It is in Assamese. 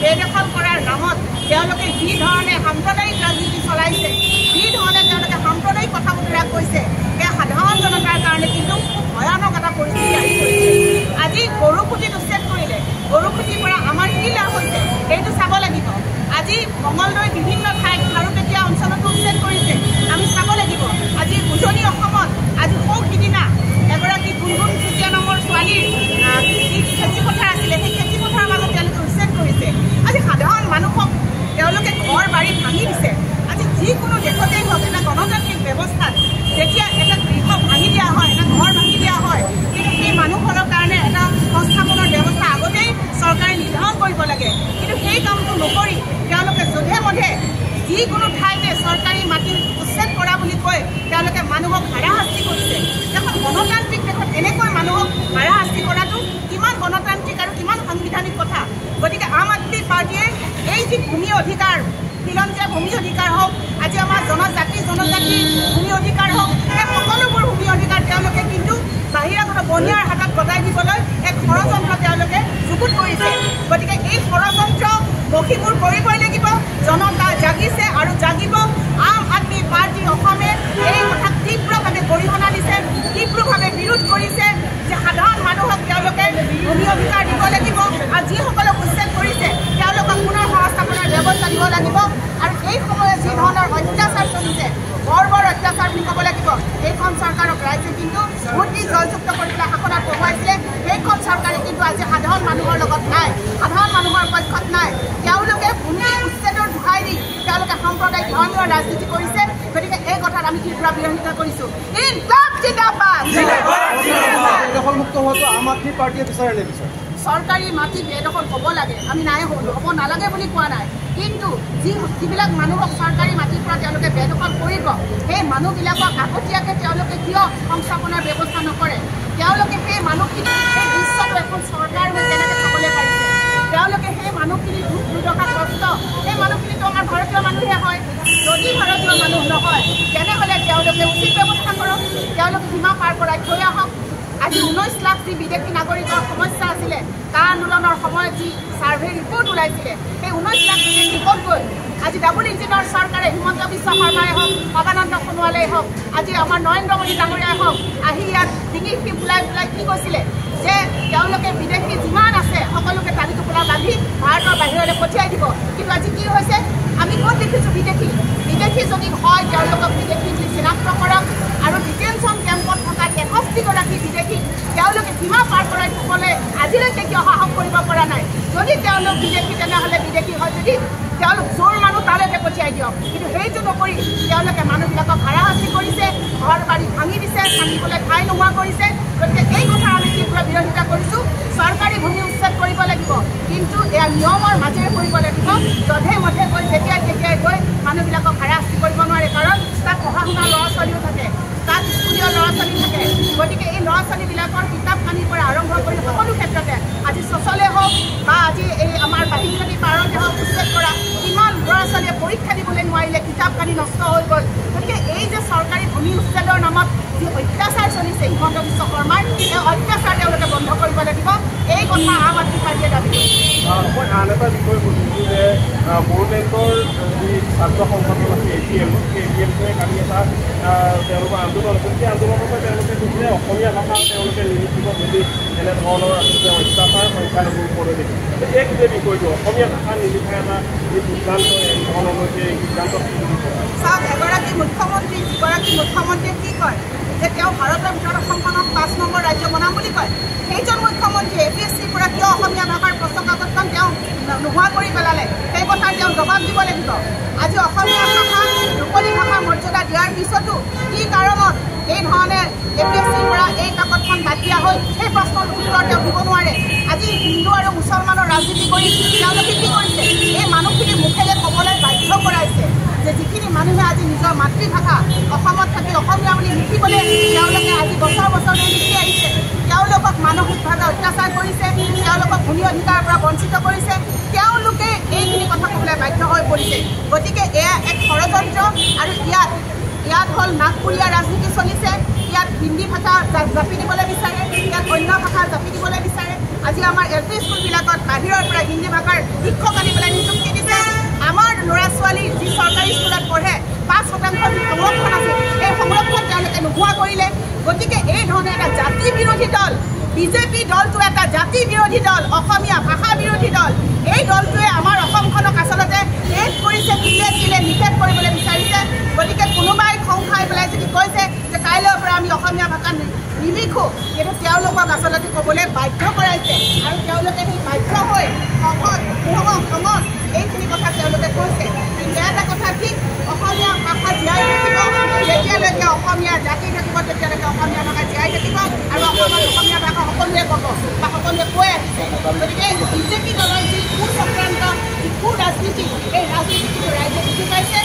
বেদখল কৰাৰ নামত তেওঁলোকে যি ধৰণে সাম্প্ৰদায়িক ৰাজনীতি চলাইছে, যি ধৰণে তেওঁলোকে সাম্প্ৰদায়িক কথা বতৰা কৈছে, সেই সাধাৰণ জনতাৰ কাৰণে কিন্তু খুব ভয়ানক এটা পৰিস্থিতি আহি পৰিছে। আজি গৰু খুঁটিত উচ্ছেদ কৰিলে, গৰু খুঁটিৰ পৰা আমাৰ কি লাভ হৈছে সেইটো চাব লাগিব। আজি মঙলদৈ বিভিন্ন ঠাইত খাৰুপেটীয়া অঞ্চলতো উচ্ছেদ কৰিছে, আমি চাব লাগিব। আজি উজনি অসমত আজি সৌ সিদিনা এগৰাকী গুণগুণ চুতীয়া নামৰ ছোৱালীৰ খেতি পথাৰ আছিলে, সেই খেতি পথাৰৰ মাজত তেওঁলোকে উচ্ছেদ কৰিছে। আজি সাধাৰণ মানুহক তেওঁলোকে ঘৰ বাৰী ভাঙি দিছে। আজি যিকোনো দেশতেই হওক এটা গণতান্ত্ৰিক ব্যৱস্থাত যেতিয়া এটা গৃহ ভাঙি দিয়া হয়, এটা ঘৰ ভাঙি দিয়া হয়, কিন্তু সেই মানুহখনৰ কাৰণে এটা সংস্থাপনৰ ব্যৱস্থা আগতেই চৰকাৰে নিৰ্ধাৰণ কৰিব লাগে। কিন্তু সেই কামটো নকৰি তেওঁলোকে যধে মধে যিকোনো ঠাইতে চৰকাৰী মাটি উচ্ছেদ কৰা বুলি কৈ তেওঁলোকে মানুহক হাৰাশাস্তি কৰিছে। এখন গণতান্ত্ৰিক দেশত এনেকৈ মানুহক হাৰাশাস্তি কৰাটো কিমান গণতান্ত্ৰিক আৰু কিমান সাংবিধানিক কথা। গতিকে আম আদমি পাৰ্টীয়ে এই যি ভূমি অধিকাৰ, খিলঞ্জীয়া ভূমি অধিকাৰ হওক, আজি আমাৰ জনজাতিৰ ভূমি অধিকাৰ হওক, এই সকলোবোৰ ভূমি অধিকাৰ তেওঁলোকে কিন্তু বাহিৰাগত বনিয়াৰ হাতত গতাই দিবলৈ এক ষড়যন্ত্ৰ তেওঁলোকে যুগুত কৰিছে। গতিকে এই ষড়যন্ত্ৰ মষিমূৰ কৰিবই লাগিব। জনতা জাগিছে আৰু জাগিব। আম আদমি পাৰ্টী অসমে এই কথাক তীব্ৰভাৱে গৰিহণা দিছে, তীব্ৰভাৱে বিৰোধ কৰিছে যে সাধাৰণ মানুহক তেওঁলোকে ভূমি অধিকাৰ দিব লাগিব আৰু যিসকলক উচ্ছেদ কৰিছে তেওঁলোকক পুনৰ সংস্থাপনৰ ব্যৱস্থা দিব লাগিব। আৰু এই সময়ত যি ধৰণৰ অত্যাচাৰ চলিছে, বৰ অত্যাচাৰ বুলি ক'ব লাগিব। এইখন চৰকাৰক ৰাইজে কিন্তু ভোট দি জয়যুক্ত কৰি পেলাই শাসনত বহুৱাইছিলে। সেইখন চৰকাৰে কিন্তু আজি সাধাৰণ মানুহৰ লগত নাই, সাধাৰণ মানুহৰ পক্ষত নাই। তেওঁলোকে ভূমি উচ্ছেদৰ দোহাই দি তেওঁলোকে সাম্প্ৰদায়িক ধৰ্মীয় ৰাজনীতি কৰিছে। গতিকে এই কথাত আমি তীব্ৰ বিৰোধিতা কৰিছোঁ। চৰকাৰী মাটি বেদখল হ'ব লাগে, আমি নাই হ'ব নালাগে বুলি কোৱা নাই। কিন্তু যিবিলাক মানুহক চৰকাৰী মাটিৰ পৰা তেওঁলোকে বেদখল কৰিব, সেই মানুহবিলাকক আগতীয়াকৈ তেওঁলোকে কিয় সংস্থাপনৰ ব্যৱস্থা নকৰে? তেওঁলোকে সেই মানুহখিনি সেই দৃশ্যটো এখন চৰকাৰ হৈ কেনেকৈ চাবলৈ পাৰিছে? তেওঁলোকে সেই মানুহখিনি দুখ দুৰ্দশাগ্ৰস্ত, সেই মানুহখিনিতো আমাৰ ভাৰতীয় মানুহে হয়। যদি ভাৰতীয় মানুহ নহয় তেনেহ'লে তেওঁলোকে উচিত ব্যৱস্থা কৰক, তেওঁলোকে সীমা পাৰ কৰাই থৈ আহক। আজি 19 লাখ যি বিদেশী নাগৰিকৰ সমস্যা আছিলে, কা আন্দোলনৰ সময়ত যি ছাৰ্ভে ৰিপৰ্ট ওলাইছিলে, সেই 19 লাখ বিদেশী ক'ত গ'ল? আজি ডাবল ইঞ্জিনৰ চৰকাৰে হিমন্ত বিশ্ব শৰ্মাই হওক, সৰ্বানন্দ সোণোৱালেই হওক, আজি আমাৰ নৰেন্দ্ৰ মোদী ডাঙৰীয়াই হওক, আহি ইয়াত ডিঙি ফুলাই কি কৈছিলে যে তেওঁলোকে বিদেশী যিমান আছে সকলোকে টালি টোপোলা বান্ধি ভাৰতৰ বাহিৰলৈ পঠিয়াই দিব। কিন্তু আজি কি হৈছে? আমি ক'ত দেখিছোঁ বিদেশী যদি হয় তেওঁলোকক বিদেশী বুলি চিনাক্ত কৰক। আৰু ডিটেনশ্যন কেম্পত থকা 63গৰাকী বিদেশী তেওঁলোকে সীমা পাৰ কৰাই থ'বলৈ আজিলৈকে কিয় সাহস কৰিব পৰা নাই? যদি তেওঁলোক বিদেশী তেনেহ'লে বিদেশী হয় যদি তেওঁলোক জোৰ মানুহ তালৈকে পঠিয়াই দিয়ক। কিন্তু সেইটো নকৰি তেওঁলোকে মানুহবিলাকক হাৰাশাস্তি কৰিছে, ঘৰ বাৰী ভাঙি দিছে, থাকিবলৈ ঠাই নোহোৱা কৰিছে। গতিকে এই কথা আমি তীব্ৰ বিৰোধিতা কৰিছোঁ। চৰকাৰী ভূমি উচ্ছেদ কৰিব লাগিব, কিন্তু এয়া নিয়মৰ মাজেৰে কৰিব লাগিব। যধে মধে গৈ যেতিয়াই গৈ মানুহবিলাকক হাৰাশাস্তি কৰিব নোৱাৰে। কাৰণ তাত পঢ়া শুনা ল'ৰা ছোৱালীও থাকে, তাত স্কুলীয় ল'ৰা ছোৱালী থাকে। গতিকে এই ল'ৰা ছোৱালীবিলাকৰ কিতাপ কানিৰ পৰা আৰম্ভ কৰি সকলো ক্ষেত্ৰতে আজি চচলে হওক বা আজি এই আমাৰ বাহিনী পাৰতে হওক উচ্ছেদ কৰা, কিমান ল'ৰা ছোৱালীয়ে পৰীক্ষা দিবলৈ নোৱাৰিলে, কিতাপ কানি নষ্ট হৈ গ'ল। গতিকে এই যে চৰকাৰী ভূমি উচ্ছেদৰ নামত যি অত্যাচাৰ চলিছে হিমন্ত বিশ্ব শৰ্মাৰ, এই অত্যাচাৰ তেওঁলোকে বন্ধ কৰিব লাগিব। এই কথা আম আদমি পাৰ্টীয়ে দাবী কৰিছে। মই আন এটা বিষয় সুধিছোঁ যে বড়োলেণ্ডৰ যি ছাত্ৰ সংগঠন আছে APM-টোৱে কালি এটা তেওঁলোকৰ আন্দোলন আছিল। সেই আন্দোলনৰ পৰা তেওঁলোকে কৈছে অসমীয়া ভাষা তেওঁলোকে নিলিখিব যদি এনেধৰণৰ আচলতে অত্যাচাৰ সংখ্যালঘুৰ ওপৰত দেখি। এই গোটেই বিষয়টো অসমীয়া ভাষা নিলিখা এটা যি সিদ্ধান্ত এনেধৰণলৈকে এই সিদ্ধান্ত চাওক, এগৰাকী মুখ্যমন্ত্ৰীয়ে কি কয় যে তেওঁ ভাৰতৰ ভিতৰত অসমখনক 5 নম্বৰ ৰাজ্য বনাম বুলি কয়। সেইজন মুখ্যমন্ত্ৰীয়ে APSCৰ পৰা কিয় অসমীয়া ভাষাৰ প্ৰশ্ন কাকতখন তেওঁ নোহোৱা কৰি পেলালে, সেই কথাৰ তেওঁ জবাব দিব লাগিব। আজি অসমীয়া ভাষা ৰূপলী ভাষাৰ মৰ্যাদা দিয়াৰ পিছতো কি কাৰণত এই ধৰণে APSCৰ পৰা এই কাকতখন বাদ দিয়া হ'ল, সেই প্ৰশ্নৰ উত্তৰ তেওঁ দিব নোৱাৰে। আজি হিন্দু আৰু মুছলমানৰ ৰাজনীতি কৰি তেওঁলোকে কি কৰিছে? এই মানুহখিনি মুখেৰে ক'বলৈ বাধ্য কৰাইছে যে যিখিনি মানুহে আজি নিজৰ মাতৃভাষা অসমত থাকি অসমীয়া বুলি লিখিবলৈ তেওঁলোকে আজি বছৰ ধৰি লিখি আহিছে, তেওঁলোকক মানসিকভাৱে অত্যাচাৰ কৰিছে, তেওঁলোকক ভূমি অধিকাৰৰ পৰা বঞ্চিত কৰিছে, তেওঁলোকে এইখিনি কথা ক'বলৈ বাধ্য হৈ পৰিছে। গতিকে এয়া এক ষড়যন্ত্ৰ। আৰু ইয়াত হ'ল নাগপুৰীয়া ৰাজনীতি চলিছে। ইয়াত হিন্দী ভাষা জাপি দিবলৈ বিচাৰে, ইয়াত অন্য ভাষা জাপি দিবলৈ বিচাৰে। আজি আমাৰ LP স্কুলবিলাকত বাহিৰৰ পৰা হিন্দী ভাষাৰ শিক্ষক আনি পেলাই নিযুক্তি দিছে আমাৰ ল'ৰা ছোৱালী যি চৰকাৰী স্কুলত পঢ়ে 5% যি সংৰক্ষণ আছে এই সংৰক্ষণ তেওঁলোকে নোহোৱা কৰিলে গতিকে এই ধৰণে এটা জাতি বিৰোধী দল বিজেপি দলটো এটা জাতি বিৰোধী দল অসমীয়া ভাষা বিৰোধী দল এই দলটোৱে আমাৰ অসমখনক আচলতে শেষ কৰিছে তিলে নিষেধ কৰিবলৈ বিচাৰিছে গতিকে কোনোবাই খং খাই পেলাই যদি কৈছে যে কাইলৈৰ পৰা আমি অসমীয়া ভাষা নিলিখোঁ কিন্তু তেওঁলোকক আচলতে ক'বলৈ বাধ্য কৰাইছে আৰু তেওঁলোকে সেই বাধ্য হৈ খঙত এইখিনি কথা তেওঁলোকে কৈছে কিন্তু এটা কথা ঠিক অসমীয়া ভাষা জীয়াই থাকিব যেতিয়ালৈকে অসমীয়া জাতি থাকিব তেতিয়ালৈকে অসমীয়া ভাষা জীয়াই থাকিব আৰু অসমত অসমীয়া ভাষা সকলোৱে ক'ব বা সকলোৱে কৈ আহিছে গতিকে বিজেপি দলৰ যি কুচক্ৰান্ত যি কু ৰাজনীতি এই ৰাজনীতিটো ৰাইজে বুজি পাইছে